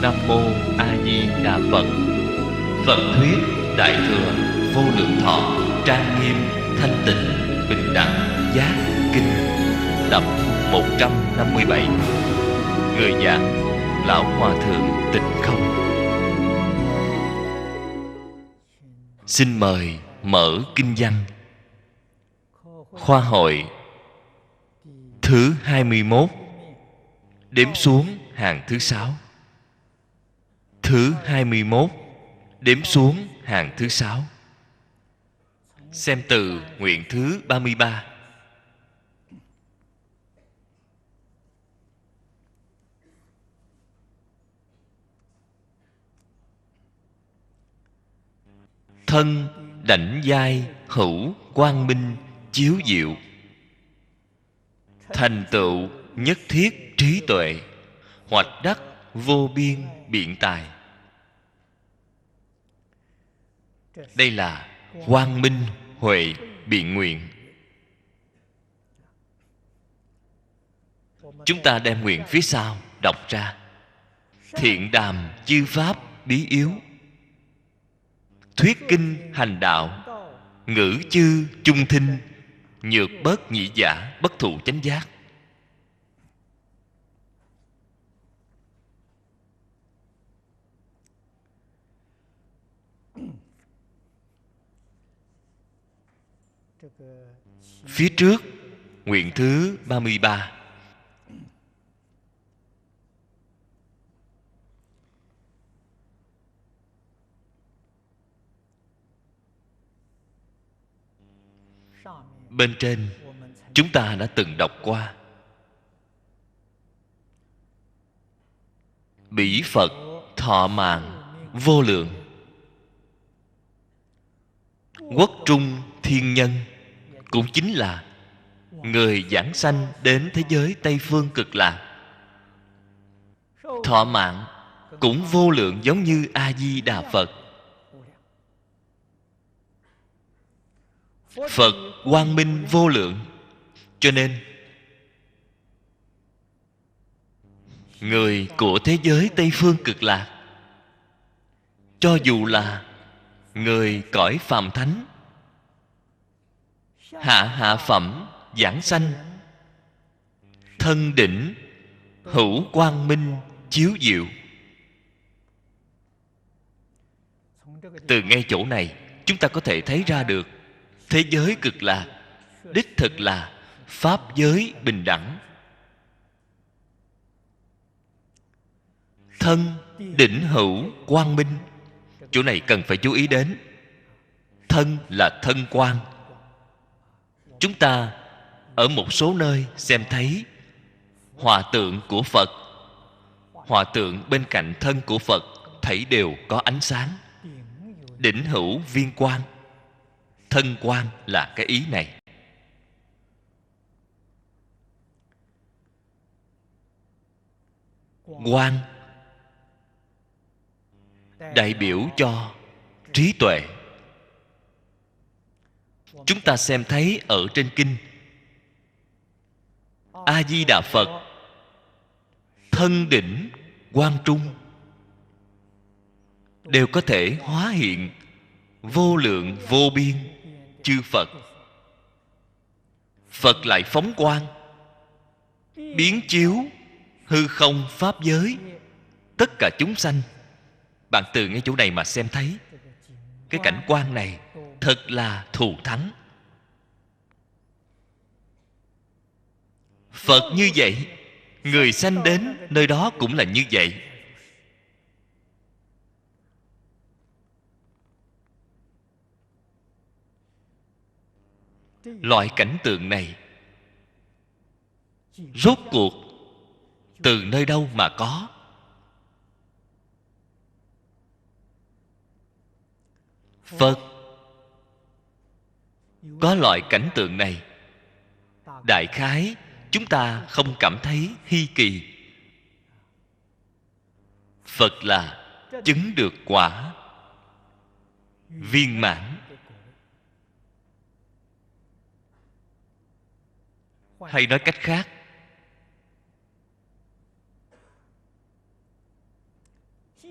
Nam mô A Di Đà Phật. Phật thuyết Đại thừa vô lượng thọ trang nghiêm thanh tịnh bình đẳng giác kinh. Tập 157. Người giảng Lão Hòa Thượng Tịnh Không. Xin mời mở kinh văn. Khoa hội thứ 21, đếm xuống hàng thứ 6. Thứ 21, đếm xuống hàng thứ 6. Xem từ nguyện thứ 33. Thân đảnh giai hữu quang minh chiếu diệu, thành tựu nhất thiết trí tuệ, hoạch đắc vô biên biện tài. Đây là quang minh huệ biện nguyện. Chúng ta đem nguyện phía sau đọc ra: thiện đàm chư pháp bí yếu, thuyết kinh hành đạo, ngữ chư chung thinh, nhược bớt nhị giả bất thụ chánh giác. Phía trước nguyện thứ 33. Bên trên chúng ta đã từng đọc qua: bỉ Phật thọ mạng vô lượng, quốc trung thiên nhân, cũng chính là người giảng sanh đến thế giới Tây Phương Cực Lạc. Thọ mạng cũng vô lượng giống như A Di Đà Phật. Phật quang minh vô lượng, cho nên người của thế giới Tây Phương Cực Lạc, cho dù là người cõi phàm thánh, hạ phẩm giảng sanh, thân đỉnh hữu quang minh chiếu diệu. Từ ngay chỗ này chúng ta có thể thấy ra được thế giới Cực Lạc đích thực là pháp giới bình đẳng. Thân đỉnh hữu quang minh, chỗ này cần phải chú ý đến. Thân là thân quang. Chúng ta ở một số nơi xem thấy hòa tượng của Phật, hòa tượng bên cạnh thân của Phật thảy đều có ánh sáng. Đỉnh hữu viên quang, thân quang là cái ý này. Quang đại biểu cho trí tuệ. Chúng ta xem thấy ở trên kinh A Di Đà Phật thân đỉnh quang trung, đều có thể hóa hiện vô lượng vô biên chư Phật. Phật lại phóng quang, biến chiếu hư không pháp giới, tất cả chúng sanh. Bạn từ ngay chỗ này mà xem thấy cái cảnh quan này thật là thù thắng. Phật như vậy, người sanh đến nơi đó cũng là như vậy. Loại cảnh tượng này rốt cuộc từ nơi đâu mà có? Phật có loại cảnh tượng này, đại khái chúng ta không cảm thấy hi kỳ. Phật là chứng được quả viên mãn. Hay nói cách khác,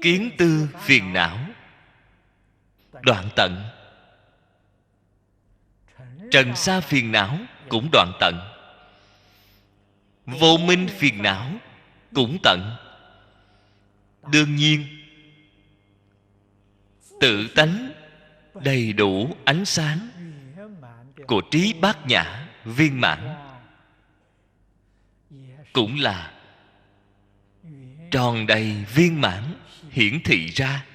kiến tư phiền não đoạn tận, trần sa phiền não cũng đoạn tận, vô minh phiền não cũng tận. Đương nhiên tự tánh đầy đủ ánh sáng của trí bát nhã viên mãn cũng là tròn đầy viên mãn hiển thị ra.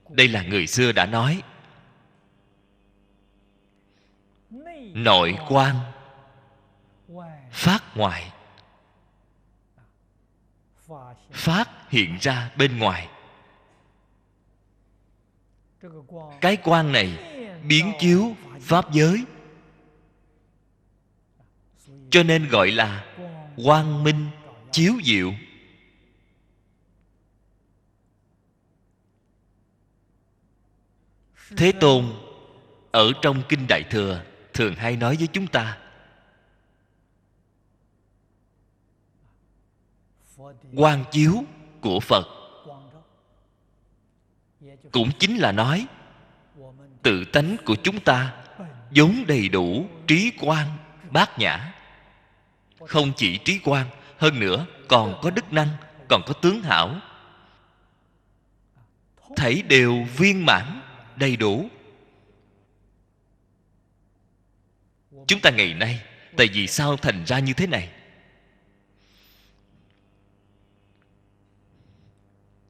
Đây là người xưa đã nói: nội quan phát ngoại, phát hiện ra bên ngoài. Cái quang này biến chiếu pháp giới, cho nên gọi là quang minh chiếu diệu. Thế Tôn ở trong Kinh Đại Thừa thường hay nói với chúng ta: quang chiếu của Phật cũng chính là nói tự tánh của chúng ta vốn đầy đủ trí quang bát nhã. Không chỉ trí quang, hơn nữa còn có đức năng, còn có tướng hảo, thảy đều viên mãn đầy đủ. Chúng ta ngày nay tại vì sao thành ra như thế này?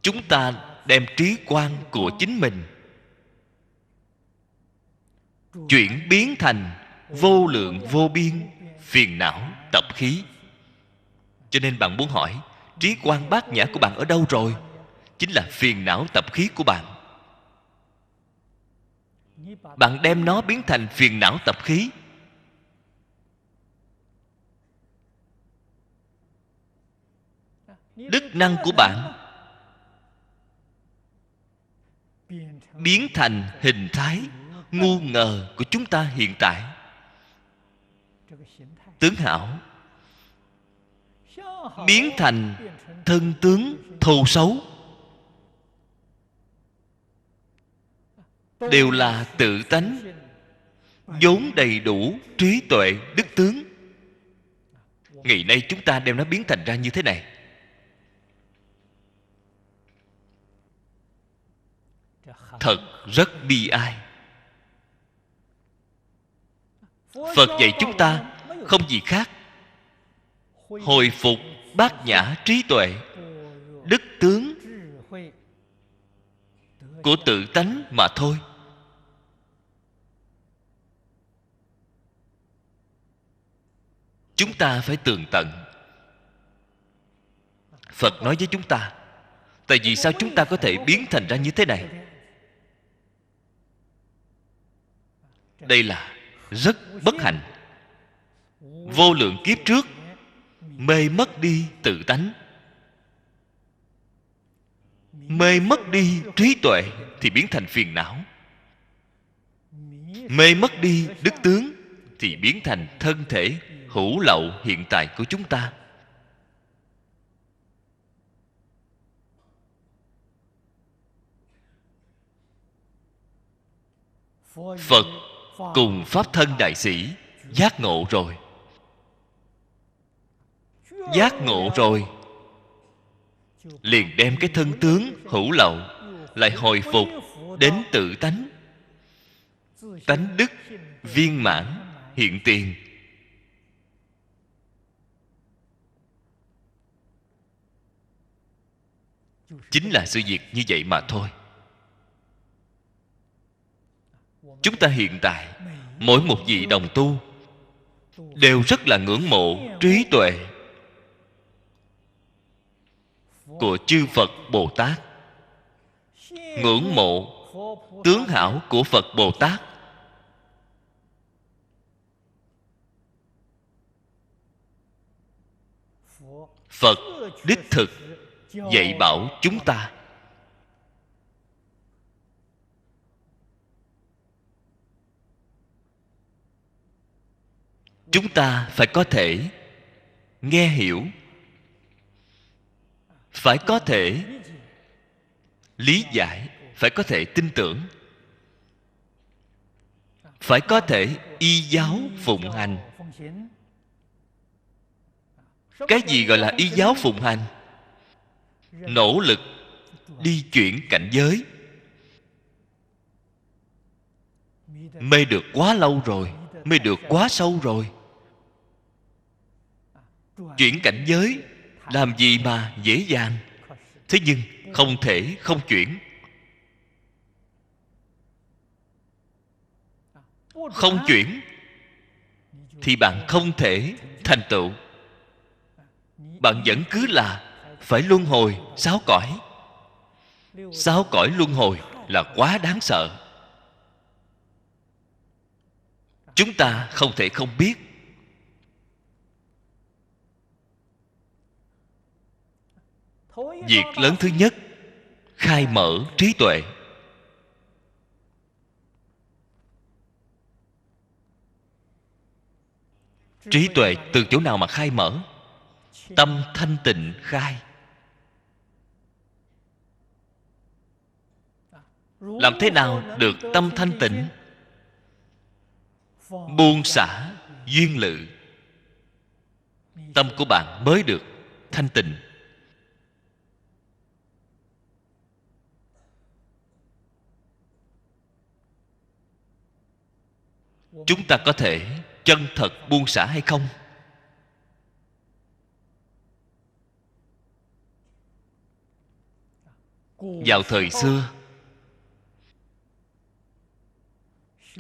Chúng ta đem trí quang của chính mình chuyển biến thành vô lượng vô biên phiền não tập khí. Cho nên bạn muốn hỏi: trí quang bát nhã của bạn ở đâu rồi? Chính là phiền não tập khí của bạn. Bạn đem nó biến thành phiền não tập khí, đức năng của bạn biến thành hình thái ngu ngờ của chúng ta hiện tại. Tướng hảo biến thành thân tướng thô xấu, đều là tự tánh vốn đầy đủ trí tuệ đức tướng. Ngày nay chúng ta đem nó biến thành ra như thế này. Thật rất bi ai. Phật dạy chúng ta không gì khác, hồi phục bát nhã trí tuệ đức tướng của tự tánh mà thôi. Chúng ta phải tường tận. Phật nói với chúng ta: tại vì sao chúng ta có thể biến thành ra như thế này? Đây là rất bất hạnh. Vô lượng kiếp trước mê mất đi tự tánh, mê mất đi trí tuệ thì biến thành phiền não, mê mất đi đức tướng thì biến thành thân thể hữu lậu hiện tại của chúng ta. Phật cùng Pháp Thân Đại Sĩ giác ngộ rồi. Giác ngộ rồi liền đem cái thân tướng hữu lậu lại hồi phục đến tự tánh, tánh đức viên mãn hiện tiền. Chính là sự việc như vậy mà thôi. Chúng ta hiện tại mỗi một vị đồng tu đều rất là ngưỡng mộ trí tuệ của chư Phật Bồ Tát, ngưỡng mộ tướng hảo của Phật Bồ Tát. Phật đích thực dạy bảo chúng ta. Chúng ta phải có thể nghe hiểu, phải có thể lý giải, phải có thể tin tưởng, phải có thể y giáo phụng hành. Cái gì gọi là y giáo phụng hành? Nỗ lực đi chuyển cảnh giới. Mê được quá lâu rồi, mê được quá sâu rồi. Chuyển cảnh giới làm gì mà dễ dàng. Thế nhưng không thể không chuyển. Không chuyển thì bạn không thể thành tựu. Bạn vẫn cứ là phải luân hồi 6 cõi. 6 cõi luân hồi là quá đáng sợ. Chúng ta không thể không biết. Việc lớn thứ nhất, khai mở trí tuệ. Trí tuệ từ chỗ nào mà khai mở? Tâm thanh tịnh khai. Làm thế nào được tâm thanh tịnh? Buông xả duyên lự, tâm của bạn mới được thanh tịnh. Chúng ta có thể chân thật buông xả hay không? Vào thời xưa,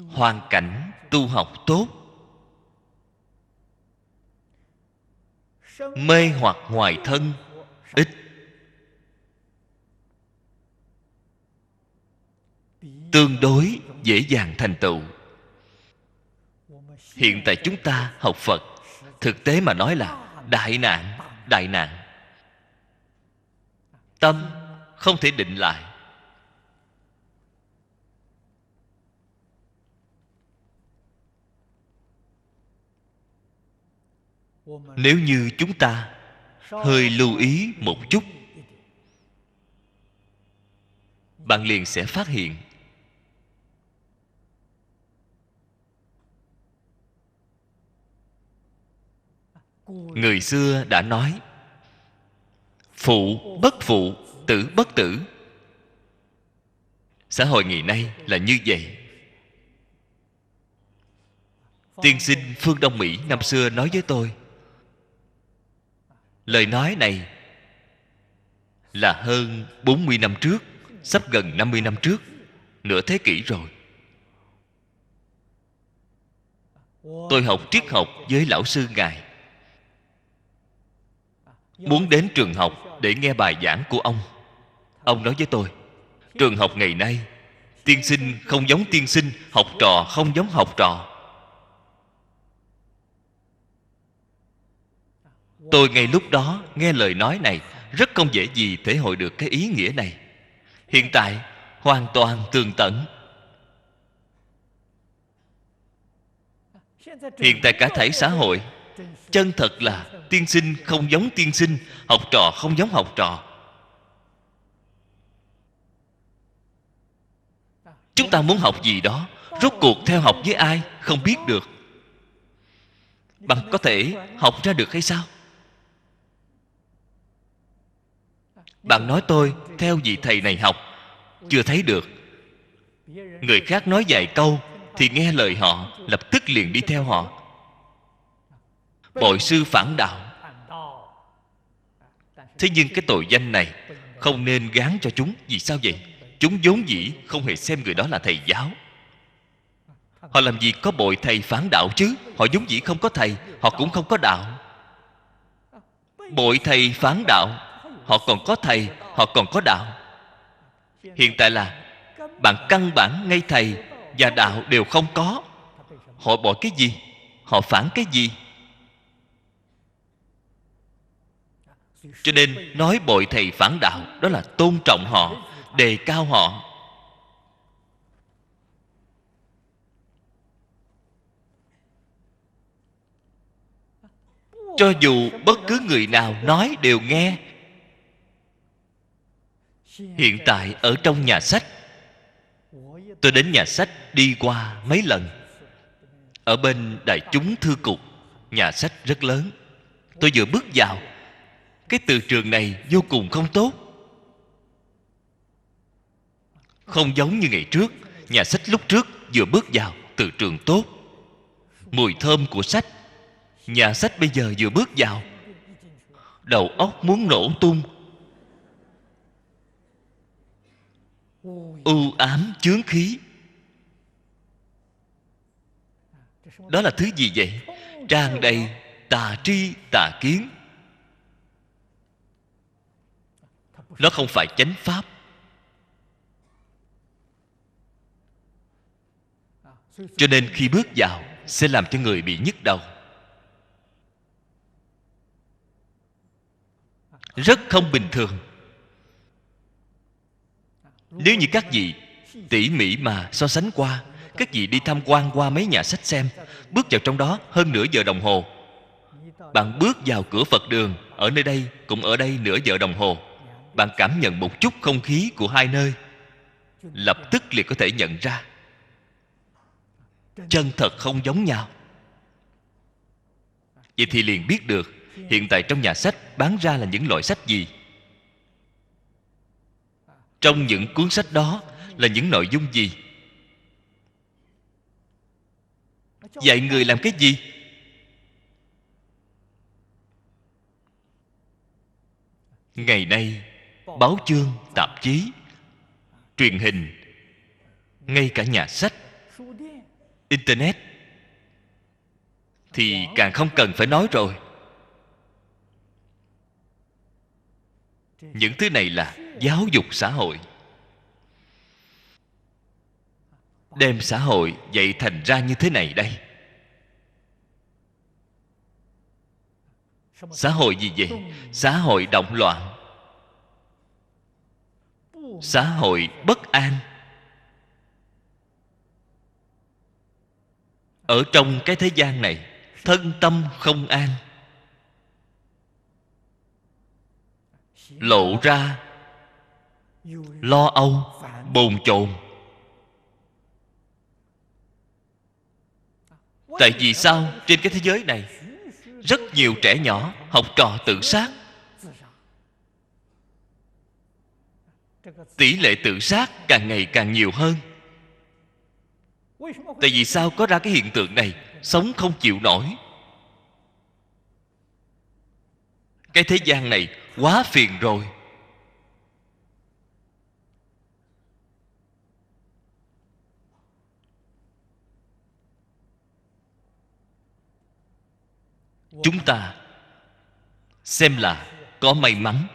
hoàn cảnh tu học tốt, mê hoặc ngoài thân ít. Tương đối dễ dàng thành tựu. Hiện tại chúng ta học Phật, thực tế mà nói là đại nạn, đại nạn. Tâm không thể định lại. Nếu như chúng ta hơi lưu ý một chút, bạn liền sẽ phát hiện người xưa đã nói phụ bất phụ, tử bất tử. Xã hội ngày nay là như vậy. Tiên sinh phương Đông Mỹ năm xưa nói với tôi, lời nói này là hơn 40 năm trước, sắp gần 50 năm trước, nửa thế kỷ rồi. Tôi học triết học với lão sư Ngài, muốn đến trường học để nghe bài giảng của ông. Ông nói với tôi, trường học ngày nay, tiên sinh không giống tiên sinh, học trò không giống học trò. Tôi ngay lúc đó nghe lời nói này, rất không dễ gì thể hội được cái ý nghĩa này. Hiện tại hoàn toàn tường tận. Hiện tại cả thảy xã hội chân thật là tiên sinh không giống tiên sinh, học trò không giống học trò. Chúng ta muốn học gì đó, rốt cuộc theo học với ai không biết được. Bạn có thể học ra được hay sao? Bạn nói tôi theo vị thầy này học, chưa thấy được. Người khác nói vài câu thì nghe lời họ, lập tức liền đi theo họ. Bội sư phản đạo. Thế nhưng cái tội danh này không nên gán cho chúng. Vì sao vậy? Chúng vốn dĩ không hề xem người đó là thầy giáo. Họ làm gì có bội thầy phản đạo chứ? Họ vốn dĩ không có thầy, họ cũng không có đạo. Bội thầy phản đạo, họ còn có thầy, họ còn có đạo. Hiện tại là bạn căn bản ngay thầy và đạo đều không có. Họ bội cái gì? Họ phản cái gì? Cho nên nói bội thầy phản đạo, đó là tôn trọng họ, đề cao họ. cho dù bất cứ người nào nói đều nghe. Hiện tại ở trong nhà sách, tôi đến nhà sách đi qua mấy lần. Ở bên Đại chúng thư cục, nhà sách rất lớn. Tôi vừa bước vào, cái từ trường này vô cùng không tốt. Không giống như ngày trước. Nhà sách lúc trước vừa bước vào, từ trường tốt, mùi thơm của sách. Nhà sách bây giờ vừa bước vào, đầu óc muốn nổ tung. U ám chướng khí. Đó là thứ gì vậy? Tràn đầy tà tri tà kiến. Nó không phải chánh pháp. Cho nên khi bước vào sẽ làm cho người bị nhức đầu. Rất không bình thường. Nếu như các vị tỉ mỉ mà so sánh qua, các vị đi tham quan qua mấy nhà sách xem, bước vào trong đó hơn nửa giờ đồng hồ. Bạn bước vào cửa Phật đường, ở nơi đây cũng ở đây nửa giờ đồng hồ. Bạn cảm nhận một chút không khí của hai nơi, lập tức liền có thể nhận ra chân thật không giống nhau. Vậy thì liền biết được hiện tại trong nhà sách bán ra là những loại sách gì. Trong những cuốn sách đó là những nội dung gì? Dạy người làm cái gì? Ngày nay báo chương, tạp chí, truyền hình, ngay cả nhà sách, internet thì càng không cần phải nói rồi. Những thứ này là giáo dục xã hội, đem xã hội dạy thành ra như thế này đây. Xã hội gì vậy? Xã hội động loạn, xã hội bất an. Ở trong cái thế gian này, thân tâm không an, lộ ra lo âu, bồn chồn. Tại vì sao trên cái thế giới này rất nhiều trẻ nhỏ học trò tự sát? Tỷ lệ tự sát càng ngày càng nhiều hơn. Tại vì sao có ra cái hiện tượng này? Sống không chịu nổi. Cái thế gian này quá phiền rồi. Chúng ta xem là có may mắn.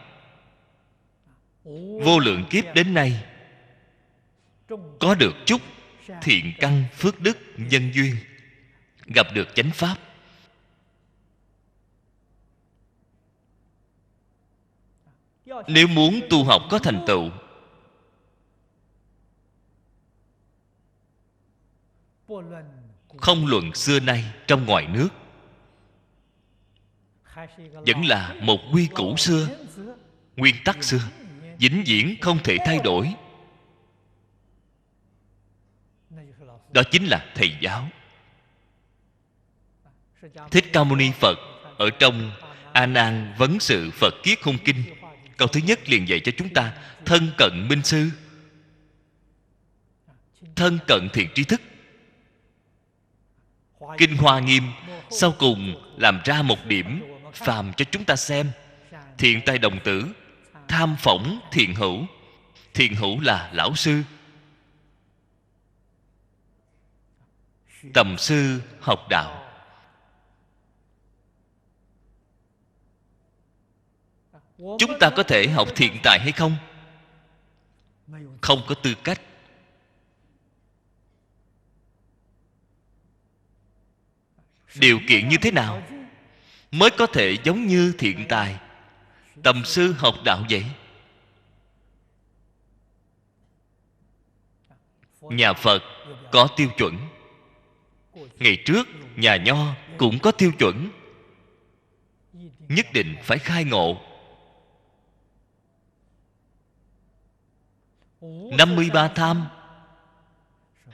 Vô lượng kiếp đến nay có được chút thiện căn phước đức nhân duyên, gặp được chánh pháp. Nếu muốn tu học có thành tựu, không luận xưa nay trong ngoài nước, vẫn là một quy củ xưa, nguyên tắc xưa, vĩnh viễn không thể thay đổi. Đó chính là thầy giáo. Thích Ca Mâu Ni Phật ở trong A Nan Vấn Sự Phật Kiết Hung Kinh, câu thứ nhất liền dạy cho chúng ta thân cận minh sư, thân cận thiện tri thức. Kinh Hoa Nghiêm sau cùng làm ra một điểm phàm cho chúng ta xem: thiện tài đồng tử, tham phỏng thiện hữu. Thiện hữu là lão sư, tầm sư học đạo. Chúng ta có thể học thiện tài hay không? Không có tư cách. Điều kiện như thế nào mới có thể giống như thiện tài, tầm sư học đạo vậy? Nhà Phật có tiêu chuẩn. Ngày trước nhà Nho cũng có tiêu chuẩn. nhất định phải khai ngộ. 53 tham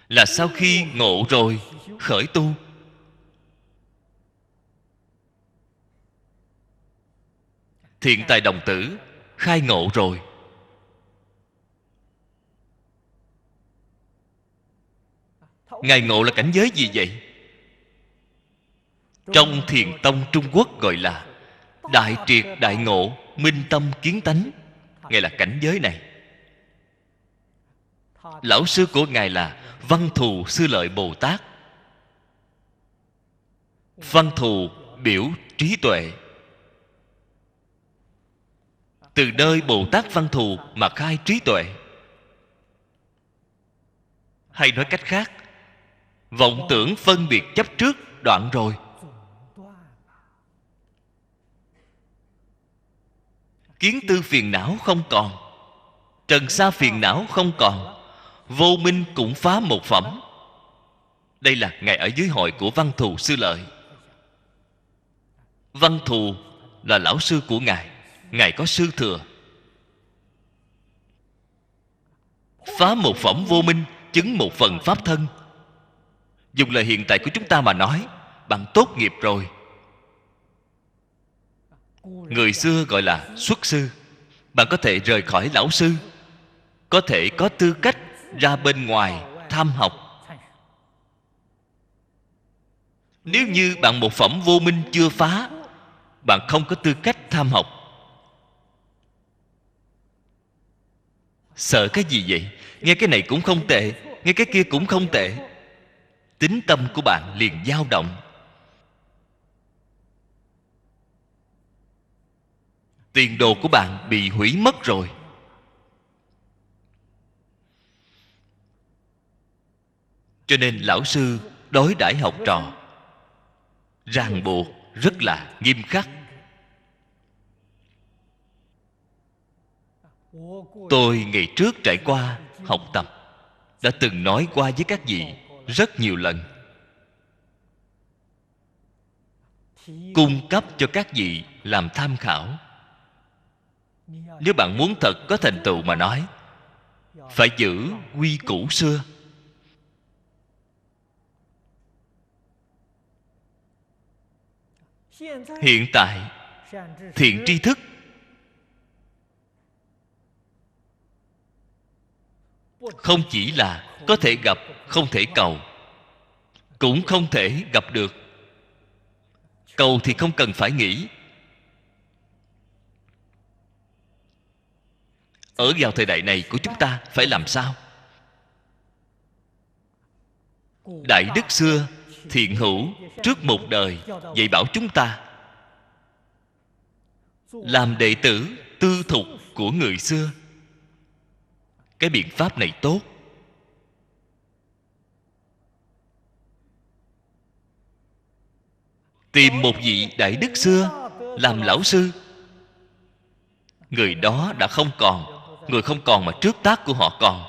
là sau khi ngộ rồi khởi tu. Thiện tài đồng tử khai ngộ rồi. Ngài ngộ là cảnh giới gì vậy? Trong Thiền tông Trung Quốc gọi là đại triệt đại ngộ, minh tâm kiến tánh. Ngài là cảnh giới này. Lão sư của Ngài là Văn Thù Sư Lợi Bồ Tát. Văn thù biểu trí tuệ. Từ nơi Bồ Tát Văn Thù mà khai trí tuệ. Hay nói cách khác, vọng tưởng phân biệt chấp trước đoạn rồi. Kiến tư phiền não không còn, trần sa phiền não không còn, vô minh cũng phá một phẩm. Đây là Ngài ở dưới hội của Văn Thù Sư Lợi. Văn Thù là lão sư của Ngài. Ngài có sư thừa. Phá một phẩm vô minh, chứng một phần pháp thân. Dùng lời hiện tại của chúng ta mà nói, bạn tốt nghiệp rồi. Người xưa gọi là xuất sư. Bạn có thể rời khỏi lão sư, có thể có tư cách ra bên ngoài tham học. Nếu như bạn một phẩm vô minh chưa phá, bạn không có tư cách tham học. Sợ cái gì vậy? Nghe cái này cũng không tệ, nghe cái kia cũng không tệ. Tín tâm của bạn liền dao động. Tiền đồ của bạn bị hủy mất rồi. Cho nên lão sư đối đãi học trò ràng buộc rất là nghiêm khắc. Tôi ngày trước trải qua học tập, đã từng nói qua với các vị rất nhiều lần, cung cấp cho các vị làm tham khảo. Nếu bạn muốn thật có thành tựu mà nói, phải giữ quy củ xưa. Hiện tại thiện tri thức không chỉ là có thể gặp, không thể cầu, cũng không thể gặp được. Cầu thì không cần phải nghĩ. Ở vào thời đại này của chúng ta phải làm sao? Đại đức xưa Thiện Hữu trước một đời dạy bảo chúng ta làm đệ tử tư thục của người xưa. Cái biện pháp này tốt. Tìm một vị đại đức xưa làm lão sư. Người đó đã không còn. Người không còn mà trước tác của họ còn.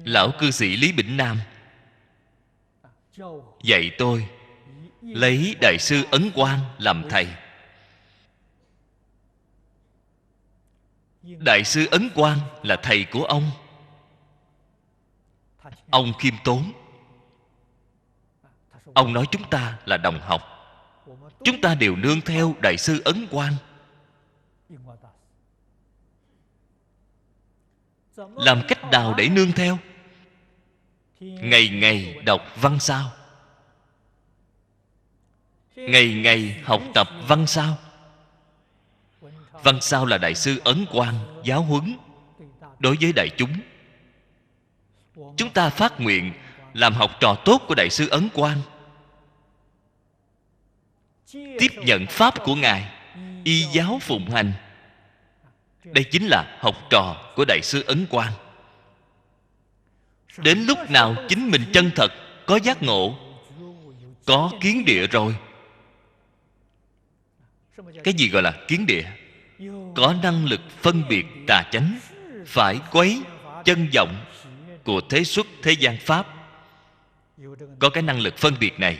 Lão cư sĩ Lý Bỉnh Nam dạy tôi lấy Đại sư Ấn Quang làm thầy. Đại sư Ấn Quang là thầy của ông. Ông khiêm tốn. Ông nói chúng ta là đồng học. Chúng ta đều nương theo Đại sư Ấn Quang. Làm cách nào để nương theo? Ngày ngày đọc văn sao, ngày ngày học tập văn sao. Văn sao là Đại sư Ấn Quang giáo huấn đối với đại chúng. Chúng ta phát nguyện làm học trò tốt của Đại sư Ấn Quang, tiếp nhận pháp của Ngài, y giáo phụng hành. Đây chính là học trò của Đại sư Ấn Quang. Đến lúc nào chính mình chân thật có giác ngộ, có kiến địa rồi. Cái gì gọi là kiến địa? Có năng lực phân biệt tà chánh, phải quấy chân vọng của thế xuất thế gian pháp. có cái năng lực phân biệt này,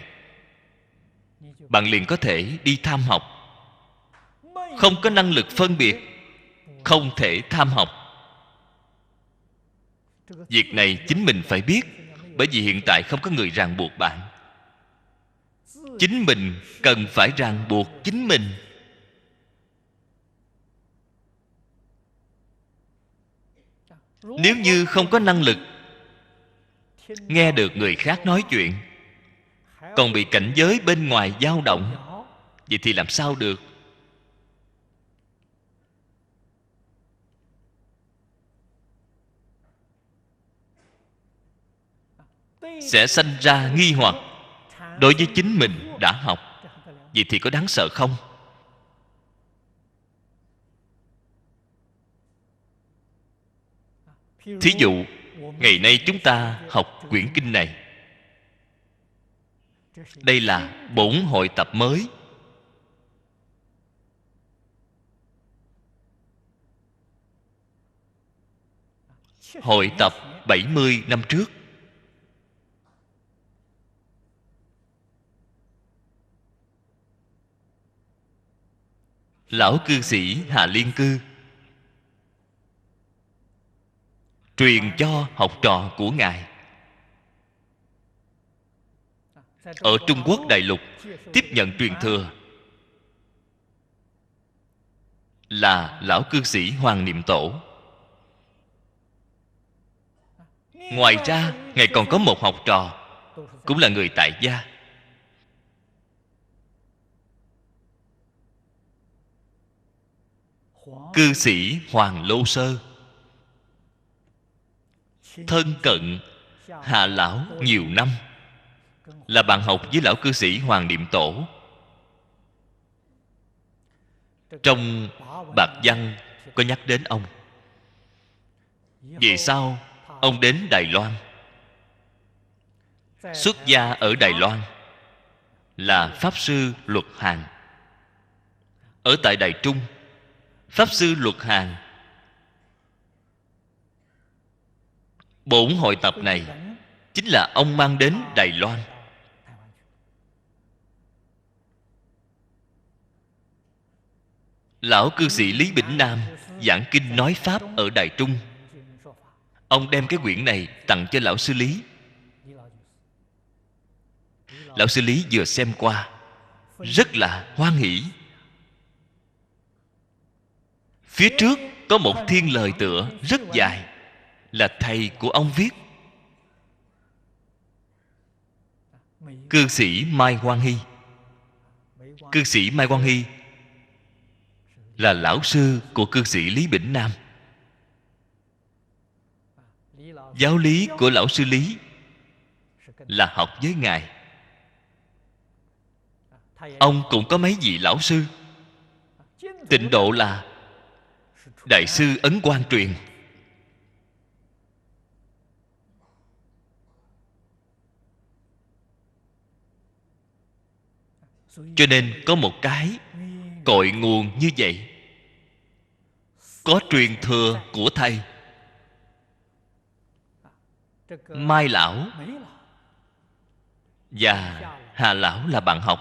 bạn liền có thể đi tham học. Không có năng lực phân biệt, không thể tham học. Việc này chính mình phải biết. Bởi vì hiện tại không có người ràng buộc bạn. Chính mình cần phải ràng buộc chính mình. Nếu như không có năng lực nghe được người khác nói chuyện, còn bị cảnh giới bên ngoài dao động, vậy thì làm sao được? Sẽ sanh ra nghi hoặc đối với chính mình đã học. Vậy thì có đáng sợ không? Thí dụ, ngày nay chúng ta học quyển kinh này. Đây là bổn hội tập mới. Hội tập 70 năm trước. Lão cư sĩ Hà Liên Cư truyền cho học trò của Ngài ở Trung Quốc đại lục tiếp nhận truyền thừa là lão cư sĩ Hoàng Niệm Tổ. Ngoài ra, Ngài còn có một học trò, cũng là người tại gia. Cư sĩ Hoàng Lô Sơ thân cận Hà Lão nhiều năm, là bạn học với lão cư sĩ Hoàng Niệm Tổ. Trong Bạc Văn có nhắc đến ông. Vì sao ông đến Đài Loan? Xuất gia ở Đài Loan là Pháp Sư Luật Hàn. Ở tại Đài Trung, Pháp Sư Luật Hàn, bổn hội tập này chính là ông mang đến Đài Loan. Lão cư sĩ Lý Bỉnh Nam giảng kinh nói Pháp ở Đài Trung. Ông đem cái quyển này tặng cho lão sư Lý. Lão sư Lý vừa xem qua rất là hoan hỷ. Phía trước có một thiên lời tựa rất dài, là thầy của ông viết. Cư sĩ Mai Quang Hy. Cư sĩ Mai Quang Hy là lão sư của cư sĩ Lý Bỉnh Nam. Giáo lý của lão sư Lý là học với Ngài. Ông cũng có mấy vị lão sư. Tịnh Độ là Đại sư Ấn Quang truyền. Cho nên có một cái cội nguồn như vậy, có truyền thừa của thầy. Mai lão và Hà lão là bạn học.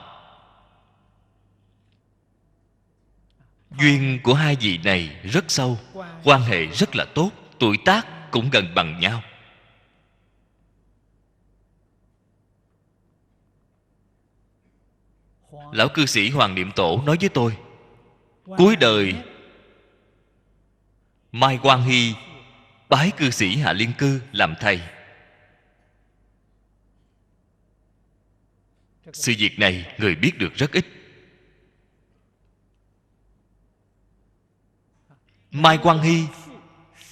Duyên của hai vị này rất sâu, quan hệ rất là tốt, tuổi tác cũng gần bằng nhau. Lão cư sĩ Hoàng Niệm Tổ nói với tôi, cuối đời Mai Quang Hy bái cư sĩ Hạ Liên Cư làm thầy. Sự việc này người biết được rất ít. Mai Quang Hy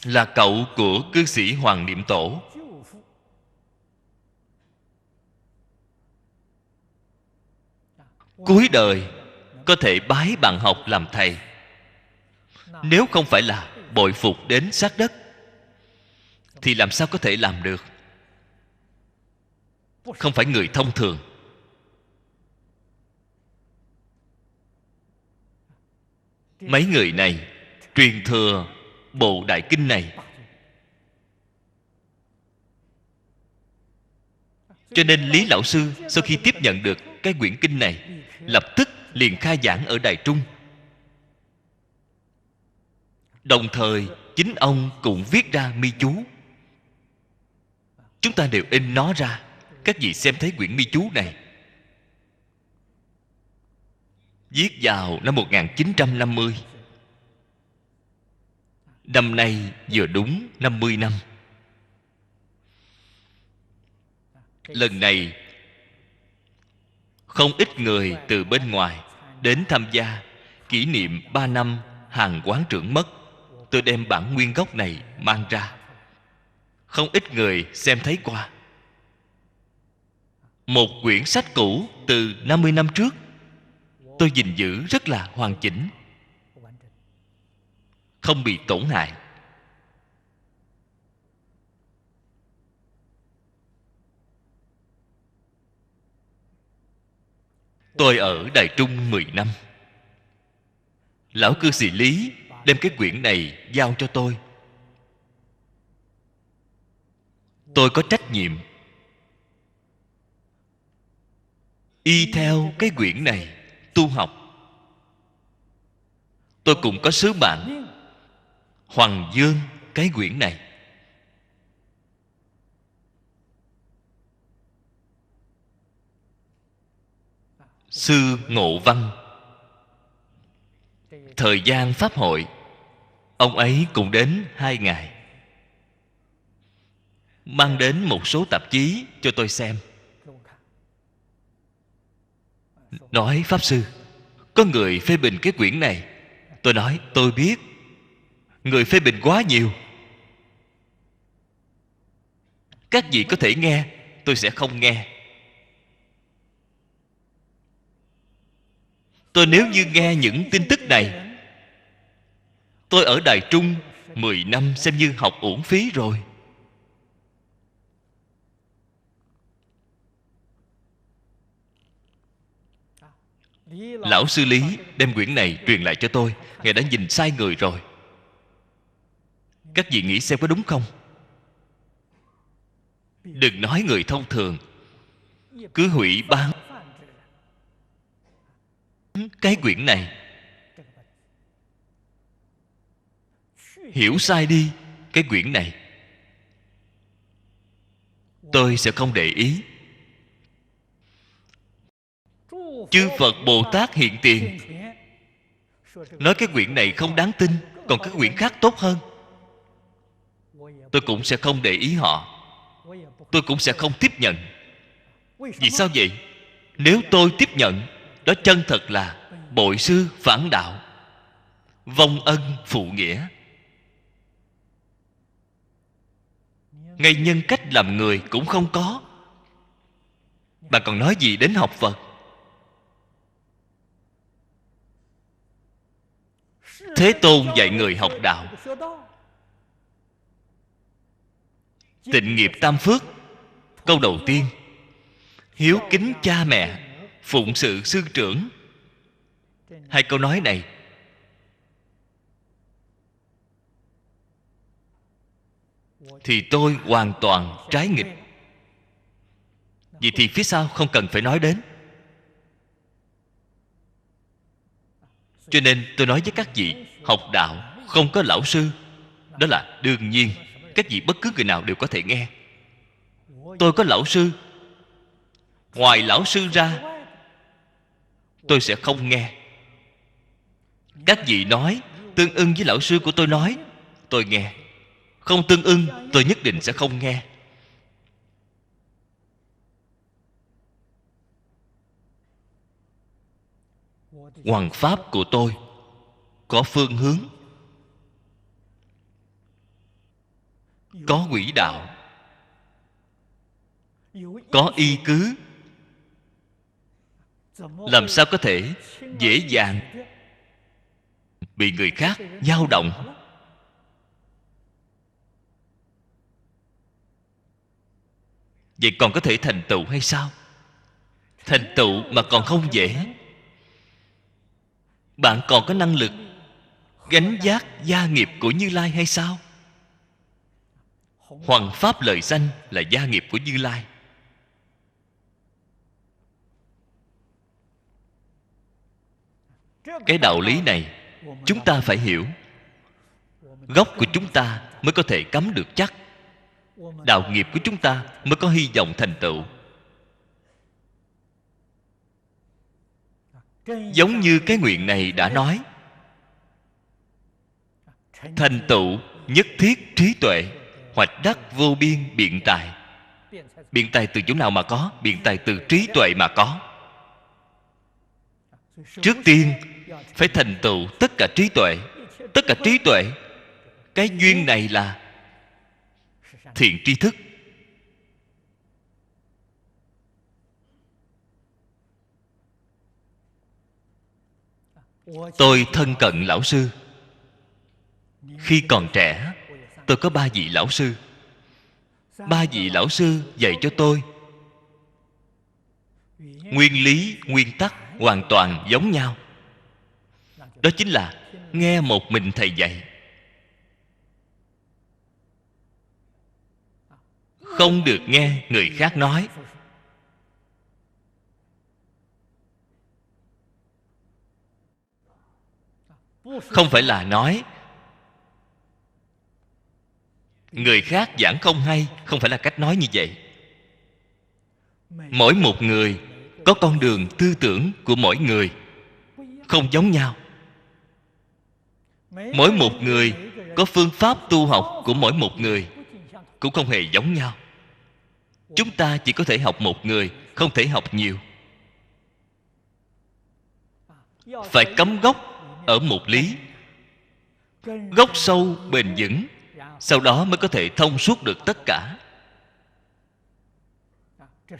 là cậu của cư sĩ Hoàng Niệm Tổ. Cuối đời có thể bái bạn học làm thầy, nếu không phải là bội phục đến sát đất, thì làm sao có thể làm được? Không phải người thông thường. Mấy người này truyền thừa bộ đại kinh này Cho nên Lý Lão Sư sau khi tiếp nhận được cái quyển kinh này, lập tức liền khai giảng ở Đài Trung. Đồng thời chính ông cũng viết ra mi chú. Chúng ta đều in nó ra. Các vị xem thấy quyển mi chú này, viết vào năm 1950. Năm nay vừa đúng 50 năm. Lần này không ít người từ bên ngoài đến tham gia kỷ niệm 3 năm Hàn Quán Trưởng mất. Tôi đem bản nguyên gốc này mang ra. Không ít người xem thấy qua. Một quyển sách cũ từ 50 năm trước, tôi gìn giữ rất là hoàn chỉnh, không bị tổn hại. Tôi ở Đài Trung 10 năm. Lão cư sĩ Lý đem cái quyển này giao cho tôi. Tôi có trách nhiệm y theo cái quyển này tu học. Tôi cũng có sứ mạng hoằng dương cái quyển này. Sư Ngộ Văn, thời gian pháp hội, ông ấy cũng đến 2 ngày, mang đến một số tạp chí cho tôi xem. Nói: Pháp Sư, có người phê bình cái quyển này. Tôi nói: tôi biết, người phê bình quá nhiều. Các vị có thể nghe, tôi sẽ không nghe. Tôi nếu như nghe những tin tức này, tôi ở Đài Trung 10 năm xem như học uổng phí rồi. Lão sư Lý đem quyển này truyền lại cho tôi. Ngài đã nhìn sai người rồi. Các vị nghĩ xem có đúng không? Đừng nói người thông thường, cứ hủy bán cái quyển này, hiểu sai đi cái quyển này, tôi sẽ không để ý. Chư Phật Bồ Tát hiện tiền, nói cái quyển này không đáng tin, còn cái quyển khác tốt hơn, tôi cũng sẽ không để ý họ. Tôi cũng sẽ không tiếp nhận. Vì sao vậy? Nếu tôi tiếp nhận, đó chân thật là bội sư phản đạo, vong ân phụ nghĩa. Ngay nhân cách làm người cũng không có, bạn còn nói gì đến học Phật? Thế Tôn dạy người học đạo, tịnh nghiệp tam phước. Câu đầu tiên: hiếu kính cha mẹ, phụng sự sư trưởng. Hai câu nói này thì tôi hoàn toàn trái nghịch. Vậy thì phía sau không cần phải nói đến. Cho nên tôi nói với các vị, học đạo không có lão sư, đó là đương nhiên. Các vị bất cứ người nào đều có thể nghe. Tôi có lão sư, ngoài lão sư ra tôi sẽ không nghe. Các vị nói tương ưng với lão sư của tôi nói, tôi nghe. Không tương ưng, tôi nhất định sẽ không nghe. Hoằng pháp của tôi có phương hướng, có quỹ đạo, có y cứ. Làm sao có thể dễ dàng bị người khác dao động? Vậy còn có thể thành tựu hay sao? Thành tựu mà còn không dễ. Bạn còn có năng lực gánh vác gia nghiệp của Như Lai hay sao? Hoằng pháp lợi sanh là gia nghiệp của Như Lai. Cái đạo lý này chúng ta phải hiểu. Gốc của chúng ta mới có thể cắm được chắc. Đạo nghiệp của chúng ta mới có hy vọng thành tựu. Giống như cái nguyện này đã nói, thành tựu nhất thiết trí tuệ, hoạch đắc vô biên biện tài. Biện tài từ chỗ nào mà có? Biện tài từ trí tuệ mà có. Trước tiên phải thành tựu tất cả trí tuệ. Tất cả trí tuệ, cái duyên này là thiện tri thức. Tôi thân cận lão sư. Khi còn trẻ, tôi có 3 vị lão sư. 3 vị lão sư dạy cho tôi nguyên lý, nguyên tắc hoàn toàn giống nhau. Đó chính là nghe một mình thầy dạy, không được nghe người khác nói. Không phải là nói người khác giảng không hay, không phải là cách nói như vậy. Mỗi một người có con đường tư tưởng của mỗi người không giống nhau. Mỗi một người có phương pháp tu học của mỗi một người cũng không hề giống nhau. Chúng ta chỉ có thể học một người, không thể học nhiều. Phải cắm gốc ở một lý, gốc sâu bền vững, sau đó mới có thể thông suốt được tất cả.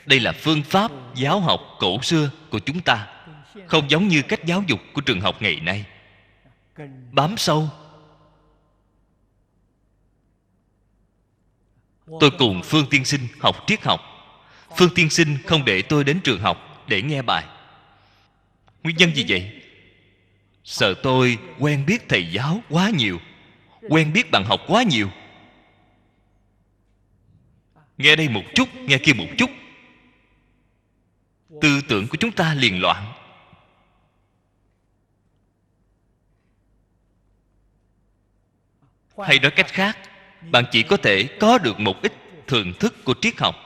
Đây là phương pháp giáo học cổ xưa của chúng ta, không giống như cách giáo dục của trường học ngày nay. Bám sâu. Tôi cùng Phương tiên sinh học triết học. Phương tiên sinh không để tôi đến trường học để nghe bài. Nguyên nhân gì vậy? Sợ tôi quen biết thầy giáo quá nhiều, quen biết bạn học quá nhiều. Nghe đây một chút, nghe kia một chút, tư tưởng của chúng ta liền loạn. Hay nói cách khác, bạn chỉ có thể có được một ít thưởng thức của triết học.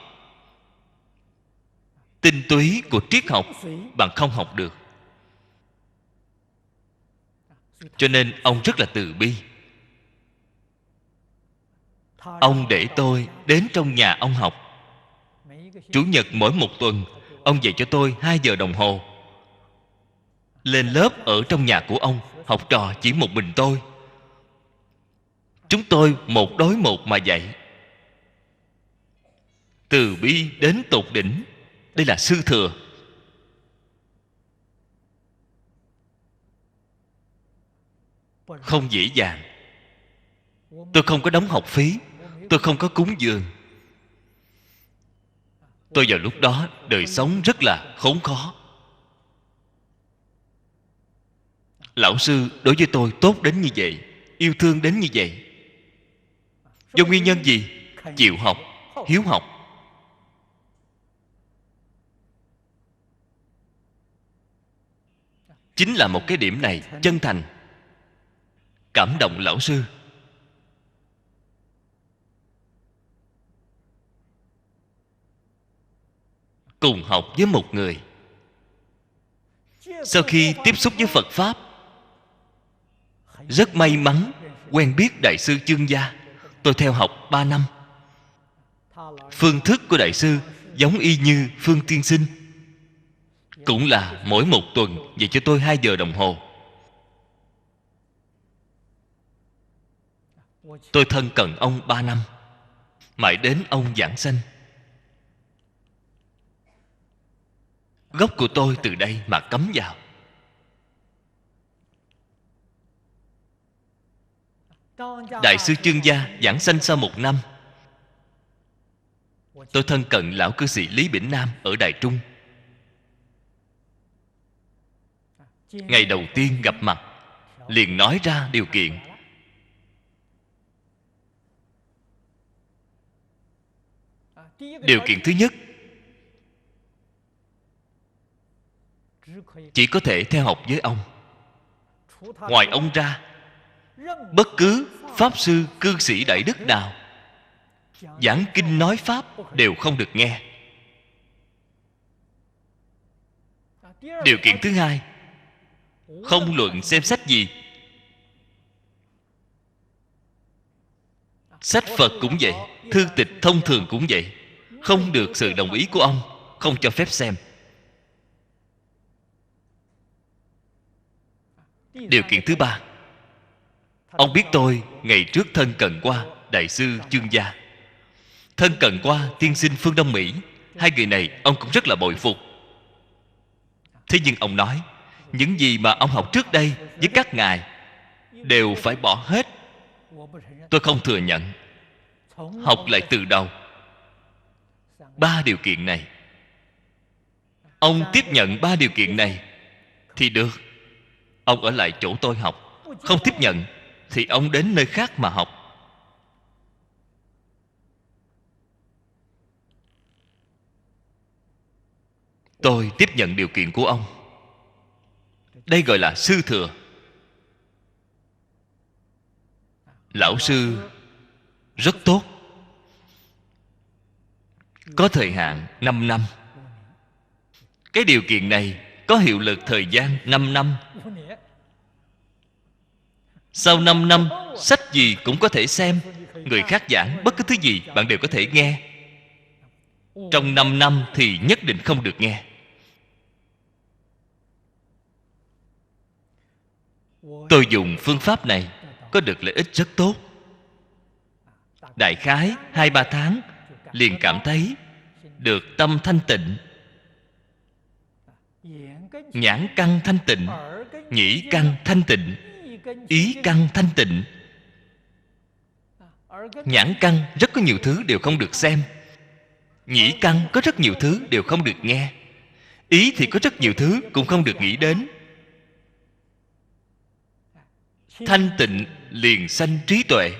Tinh túy của triết học bạn không học được. Cho nên ông rất là từ bi. Ông để tôi đến trong nhà ông học. Chủ nhật mỗi một tuần, ông dạy cho tôi 2 giờ đồng hồ. Lên lớp ở trong nhà của ông, học trò chỉ một mình tôi. Chúng tôi một đối một mà dạy. Từ bi đến tột đỉnh. Đây là sư thừa. Không dễ dàng. Tôi không có đóng học phí, tôi không có cúng dường. Tôi vào lúc đó đời sống rất là khốn khó. Lão sư đối với tôi tốt đến như vậy, yêu thương đến như vậy. Do nguyên nhân gì? Chịu học, hiếu học. Chính là một cái điểm này chân thành, cảm động lão sư. Cùng học với một người, sau khi tiếp xúc với Phật Pháp, rất may mắn quen biết Đại sư Chương Gia. Tôi theo học 3 năm. Phương thức của Đại sư giống y như Phương tiên sinh, cũng là mỗi một tuần dạy cho tôi 2 giờ đồng hồ. Tôi thân cận ông 3 năm, mãi đến ông giảng sanh. Gốc của tôi từ đây mà cắm vào. Đại sư Chương Gia giảng sanh sau 1 năm. Tôi thân cận lão cư sĩ Lý Bỉnh Nam ở Đài Trung. Ngày đầu tiên gặp mặt, liền nói ra điều kiện. Điều kiện thứ nhất, chỉ có thể theo học với ông. ngoài ông ra, bất cứ pháp sư cư sĩ đại đức nào giảng kinh nói pháp đều không được nghe. Điều kiện thứ hai, không luận xem sách gì. Sách Phật cũng vậy, thư tịch thông thường cũng vậy, không được sự đồng ý của ông, không cho phép xem. Điều kiện thứ ba, ông biết tôi ngày trước thân cận qua Đại sư Chương Gia, thân cận qua tiên sinh Phương Đông Mỹ. Hai người này ông cũng rất là bội phục. Thế nhưng ông nói, những gì mà ông học trước đây với các ngài đều phải bỏ hết. Tôi không thừa nhận. Học lại từ đầu. Ba điều kiện này, ông tiếp nhận ba điều kiện này thì được, ông ở lại chỗ tôi học. Không tiếp nhận thì ông đến nơi khác mà học. Tôi tiếp nhận điều kiện của ông. Đây gọi là sư thừa. Lão sư rất tốt, có thời hạn 5 năm. Cái điều kiện này có hiệu lực thời gian 5 năm. Sau 5 năm, sách gì cũng có thể xem. Người khác giảng bất cứ thứ gì bạn đều có thể nghe. Trong 5 năm thì nhất định không được nghe. Tôi dùng phương pháp này có được lợi ích rất tốt. Đại khái 2-3 tháng liền cảm thấy được tâm thanh tịnh, nhãn căn thanh tịnh, nhĩ căn thanh tịnh, ý căn thanh tịnh. Nhãn căn rất có nhiều thứ đều không được xem, nhĩ căn có rất nhiều thứ đều không được nghe, ý thì có rất nhiều thứ cũng không được nghĩ đến. Thanh tịnh liền sanh trí tuệ.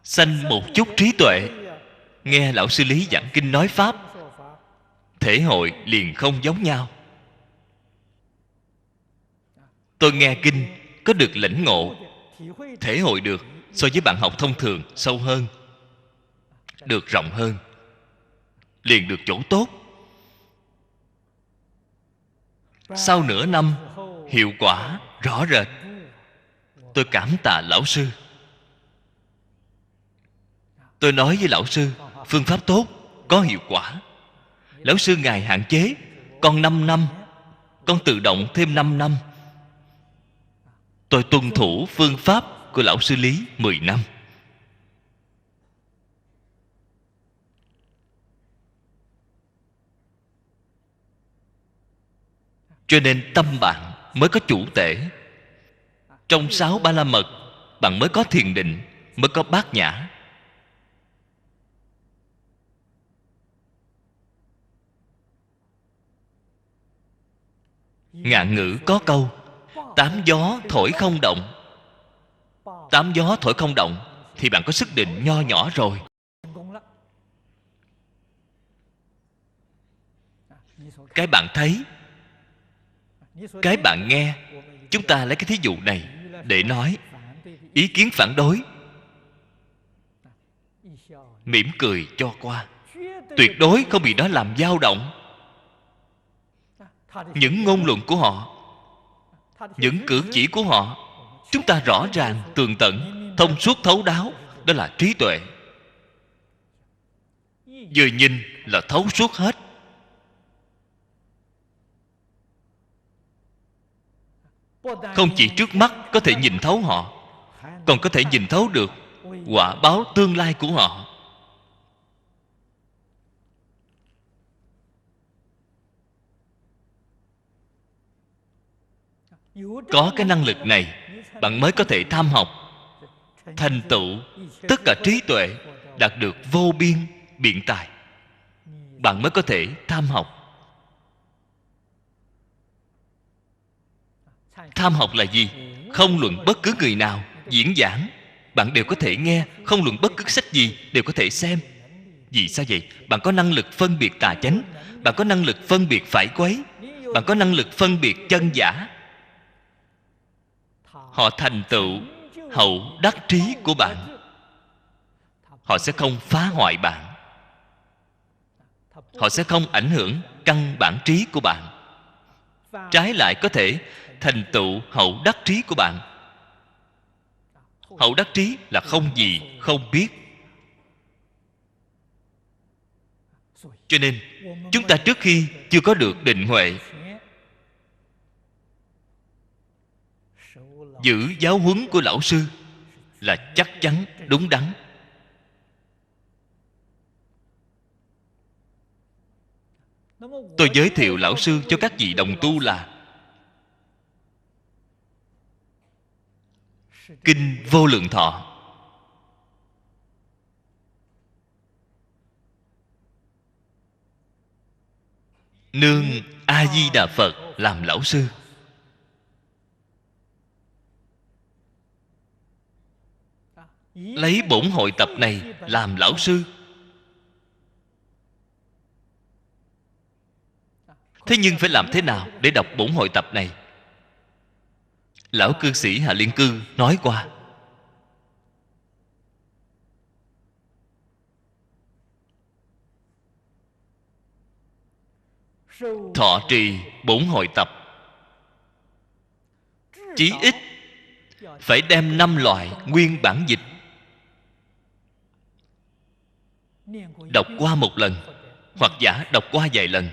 Sanh một chút trí tuệ, nghe lão sư Lý giảng kinh nói pháp, thể hội liền không giống nhau. Tôi nghe kinh có được lãnh ngộ, thể hội được so với bạn học thông thường sâu hơn, được rộng hơn, liền được chỗ tốt. Sau nửa năm, hiệu quả rõ rệt. Tôi cảm tạ lão sư. Tôi nói với lão sư, phương pháp tốt, có hiệu quả. Lão sư ngài hạn chế, con 5 năm, con tự động thêm 5 năm. Tôi tuân thủ phương pháp của lão sư Lý 10 năm. Cho nên tâm bạn mới có chủ tể. Trong 6 Ba La Mật, bạn mới có thiền định, mới có bát nhã. Ngạn ngữ có câu, 8 gió thổi không động. 8 gió thổi không động thì bạn có sức định nho nhỏ rồi. Cái bạn thấy, cái bạn nghe, chúng ta lấy cái thí dụ này để nói. Ý kiến phản đối, mỉm cười cho qua, tuyệt đối không bị nó làm dao động. Những ngôn luận của họ, những cử chỉ của họ, chúng ta rõ ràng, tường tận, thông suốt thấu đáo. Đó là trí tuệ. Vừa nhìn là thấu suốt hết. Không chỉ trước mắt có thể nhìn thấu họ, còn có thể nhìn thấu được quả báo tương lai của họ. Có cái năng lực này, bạn mới có thể tham học, thành tựu tất cả trí tuệ, đạt được vô biên biện tài. Bạn mới có thể tham học. Tham học là gì? Không luận bất cứ người nào diễn giảng, bạn đều có thể nghe. Không luận bất cứ sách gì đều có thể xem. Vì sao vậy? Bạn có năng lực phân biệt tà chánh, bạn có năng lực phân biệt phải quấy. bạn có năng lực phân biệt chân giả, họ thành tựu hậu đắc trí của bạn. Họ sẽ không phá hoại bạn, họ sẽ không ảnh hưởng căn bản trí của bạn. Trái lại có thể thành tựu hậu đắc trí của bạn. Hậu đắc trí là không gì không biết. Cho nên chúng ta trước khi chưa có được định huệ, giữ giáo huấn của lão sư là chắc chắn đúng đắn. Tôi giới thiệu lão sư cho các vị đồng tu là Kinh Vô Lượng Thọ. Nương A Di Đà Phật làm lão sư. Lấy bổn hội tập này làm lão sư. Thế nhưng phải làm thế nào để đọc bổn hội tập này? Lão cư sĩ Hạ Liên Cư nói qua. Thọ trì bổn hội tập, chí ít phải đem 5 loại nguyên bản dịch đọc qua một lần, hoặc giả đọc qua vài lần.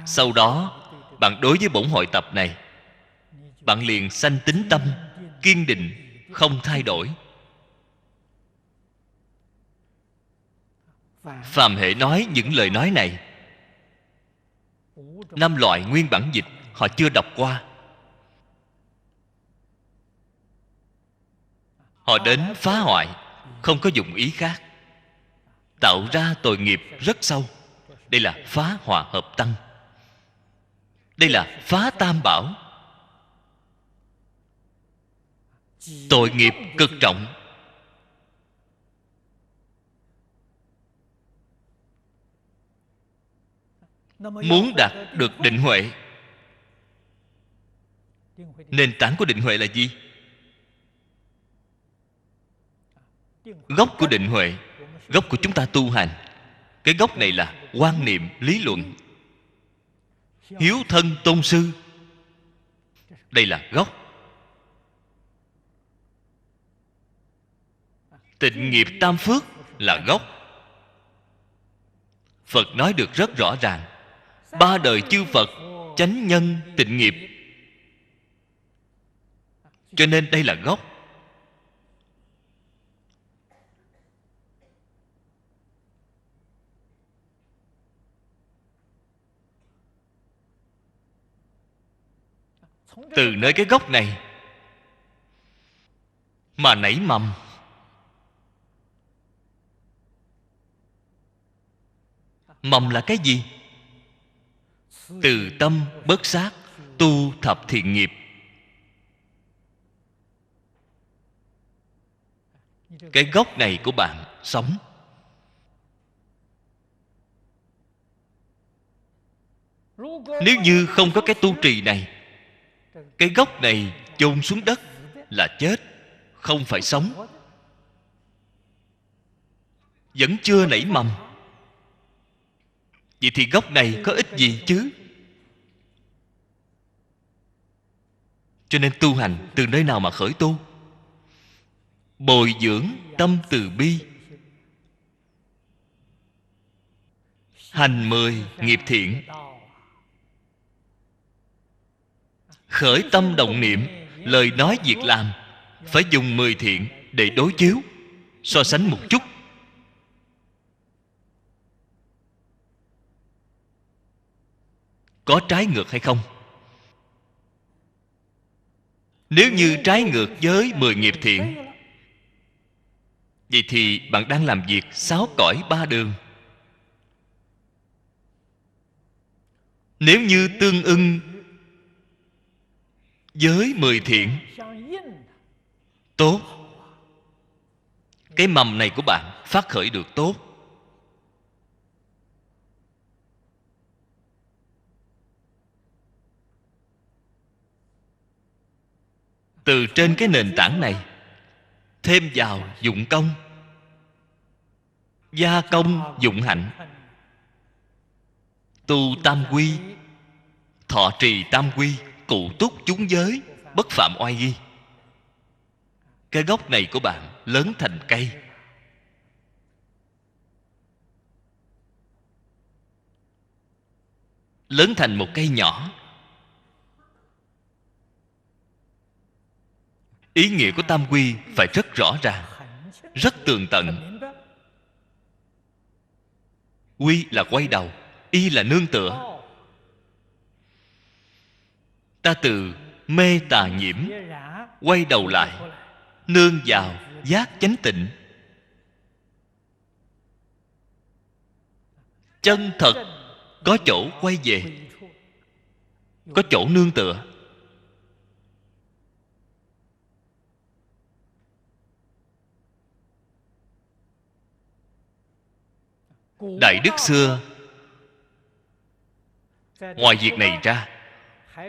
Sau đó bạn đối với bổn hội tập này, bạn liền sanh tín tâm, kiên định, không thay đổi. Phàm hệ nói những lời nói này, 5 loại nguyên bản dịch họ chưa đọc qua, họ đến phá hoại, không có dụng ý khác, tạo ra tội nghiệp rất sâu. Đây là phá hòa hợp tăng, đây là phá tam bảo, tội nghiệp cực trọng. Muốn đạt được định huệ, nền tảng của định huệ là gì? Gốc của định huệ, gốc của chúng ta tu hành, cái gốc này là quan niệm lý luận. Hiếu thân tôn sư, đây là gốc. Tịnh nghiệp tam phước là gốc. Phật nói được rất rõ ràng. 3 đời chư Phật chánh nhân tịnh nghiệp. Cho nên đây là gốc. Từ nơi cái gốc này mà nảy mầm. Mầm là cái gì? Từ tâm bất sát, tu thập thiện nghiệp. Cái gốc này của bạn sống. Nếu như không có cái tu trì này, cái gốc này chôn xuống đất là chết, không phải sống. Vẫn chưa nảy mầm. Vậy thì gốc này có ích gì chứ? Cho nên tu hành từ nơi nào mà khởi tu? Bồi dưỡng tâm từ bi, hành 10 nghiệp thiện. Khởi tâm động niệm, lời nói việc làm phải dùng 10 thiện để đối chiếu, so sánh một chút. Có trái ngược hay không? Nếu như trái ngược với 10 nghiệp thiện, vậy thì bạn đang làm việc 6 cõi 3 đường. Nếu như tương ưng với 10 thiện, tốt, cái mầm này của bạn phát khởi được tốt. từ trên cái nền tảng này thêm vào dụng công, gia công dụng hạnh, tu tam quy, thọ trì tam quy, cụ túc chúng giới, bất phạm oai nghi. Cái gốc này của bạn lớn thành cây. Lớn thành một cây nhỏ. Ý nghĩa của tam quy phải rất rõ ràng, rất tường tận. Quy là quay đầu, y là nương tựa. Ta từ mê tà nhiễm quay đầu lại, nương vào giác chánh tịnh. Chân thật có chỗ quay về, có chỗ nương tựa. Đại đức xưa ngoài việc này ra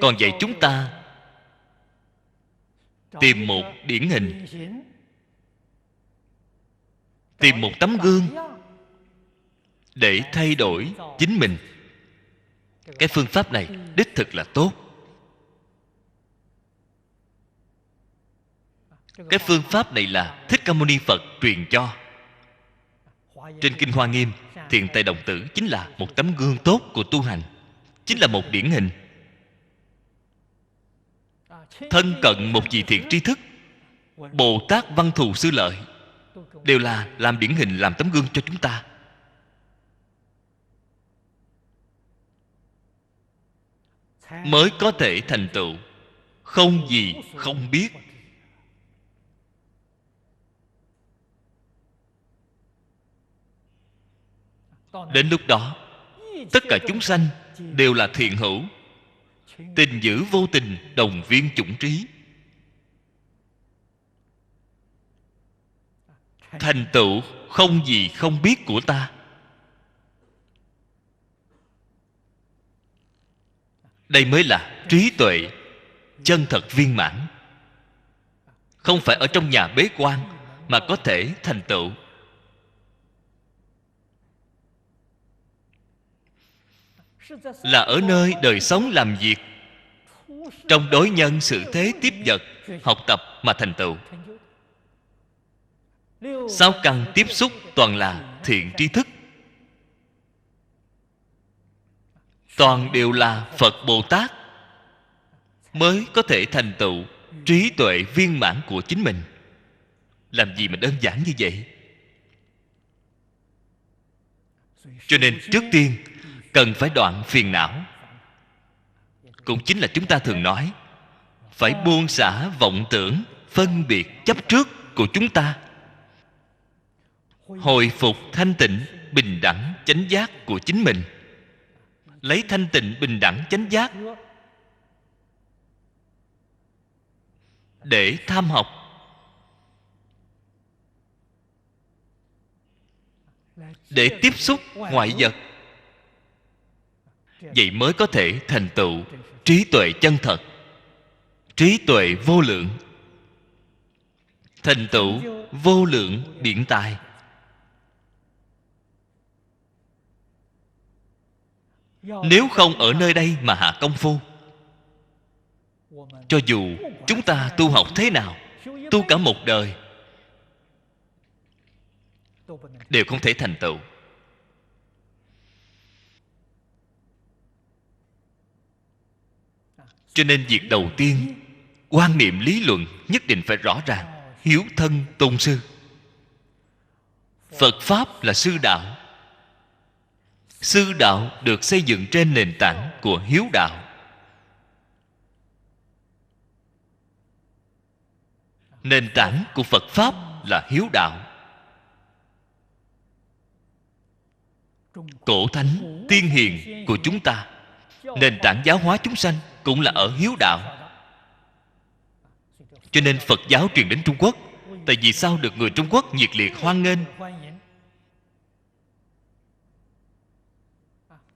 còn dạy chúng ta tìm một điển hình, tìm một tấm gương để thay đổi chính mình. Cái phương pháp này đích thực là tốt. Cái phương pháp này là Thích Ca Mâu Ni Phật truyền cho. Trên Kinh Hoa Nghiêm, Thiện Tài Đồng Tử chính là một tấm gương tốt của tu hành, chính là một điển hình. Thân cận một vị thiện tri thức, Bồ Tát Văn Thù Sư Lợi đều là làm điển hình, làm tấm gương cho chúng ta. Mới có thể thành tựu không gì không biết. Đến lúc đó, tất cả chúng sanh đều là thiện hữu, tình dữ vô tình, đồng viên chủng trí, thành tựu không gì không biết của ta. Đây mới là trí tuệ chân thật viên mãn. Không phải ở trong nhà bế quan mà có thể thành tựu. Là ở nơi đời sống làm việc, trong đối nhân sự thế tiếp vật, học tập mà thành tựu. Sáu căn tiếp xúc toàn là thiện tri thức, toàn đều là Phật Bồ Tát, mới có thể thành tựu trí tuệ viên mãn của chính mình. Làm gì mà đơn giản như vậy? Cho nên trước tiên cần phải đoạn phiền não. Cũng chính là chúng ta thường nói, phải buông xả vọng tưởng, phân biệt, chấp trước của chúng ta, hồi phục thanh tịnh, bình đẳng, chánh giác của chính mình. Lấy thanh tịnh, bình đẳng, chánh giác để tham học, để tiếp xúc ngoại vật. Vậy mới có thể thành tựu trí tuệ chân thật, trí tuệ vô lượng, thành tựu vô lượng biện tài. Nếu không ở nơi đây mà hạ công phu, cho dù chúng ta tu học thế nào, tu cả một đời, đều không thể thành tựu. Cho nên việc đầu tiên, quan niệm lý luận nhất định phải rõ ràng. Hiếu thân tôn sư. Phật Pháp là sư đạo. Sư đạo được xây dựng trên nền tảng của hiếu đạo. Nền tảng của Phật Pháp là hiếu đạo. Cổ thánh, tiên hiền của chúng ta, nền tảng giáo hóa chúng sanh cũng là ở hiếu đạo. Cho nên Phật giáo truyền đến Trung Quốc. Tại vì sao được người Trung Quốc nhiệt liệt hoan nghênh,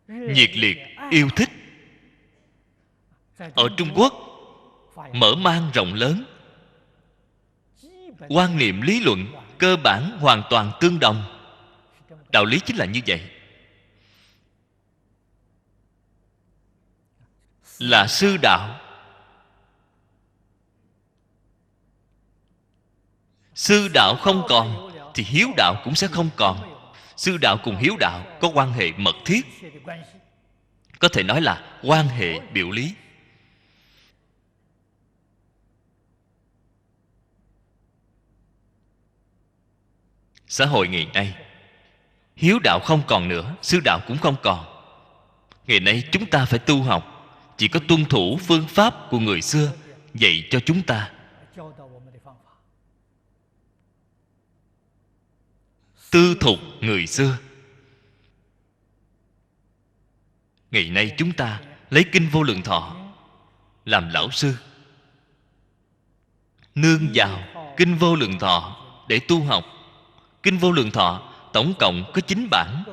nhiệt liệt yêu thích? Ở Trung Quốc mở mang rộng lớn, Quan niệm lý luận cơ bản hoàn toàn tương đồng. Đạo lý chính là như vậy. Là sư đạo. Sư đạo không còn thì hiếu đạo cũng sẽ không còn. Sư đạo cùng hiếu đạo có quan hệ mật thiết, có thể nói là quan hệ biểu lý. Xã hội ngày nay, hiếu đạo không còn nữa, sư đạo cũng không còn. Ngày nay chúng ta phải tu học, chỉ có tuân thủ phương pháp của người xưa dạy cho chúng ta. Tư thục người xưa. Ngày nay chúng ta lấy Kinh Vô Lượng Thọ làm lão sư, nương vào Kinh Vô Lượng Thọ để tu học. Kinh Vô Lượng Thọ tổng cộng có 9 bản.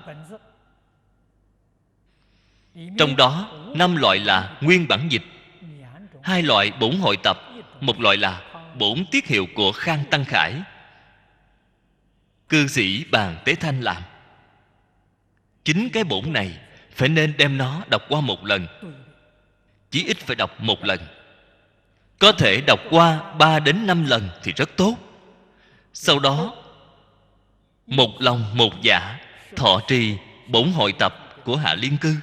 Trong đó 5 loại là nguyên bản dịch, 2 loại bổn hội tập, 1 loại là bổn tiết hiệu của Khang Tăng Khải, cư sĩ Bàn Tế Thanh làm. 9 cái bổn này phải nên đem nó đọc qua một lần, chí ít phải đọc một lần. Có thể đọc qua 3 đến 5 lần thì rất tốt. Sau đó một lòng một dạ thọ trì bổn hội tập của Hạ Liên Cư,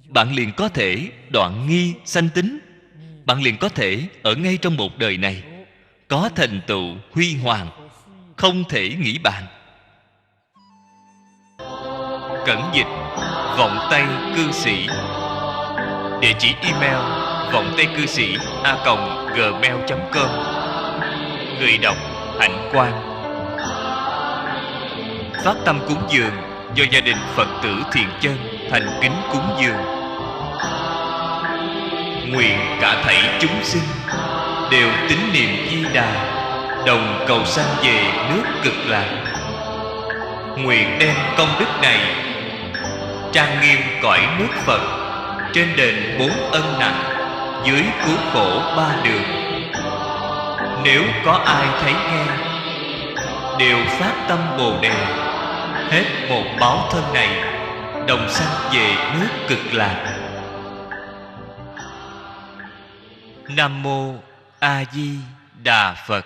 bạn liền có thể đoạn nghi sanh tính. Bạn liền có thể ở ngay trong một đời này có thành tựu huy hoàng, không thể nghĩ bàn. Cẩn dịch Vọng Tây Cư Sĩ. Địa chỉ email vọng tây cư sĩ @gmail.com. Người đọc Hạnh Quang. Phát tâm cúng dường do gia đình Phật tử Thiện Chân thành kính cúng dường. Nguyện cả thảy chúng sinh đều tín niệm Di Đà, đồng cầu sanh về nước Cực Lạc. Nguyện đem công đức này trang nghiêm cõi nước Phật, trên đền 4 ân nặng, dưới cứu khổ 3 đường. Nếu có ai thấy nghe, đều phát tâm Bồ Đề, hết một báo thân này, đồng sanh về nước Cực Lạc. Nam Mô A Di Đà Phật.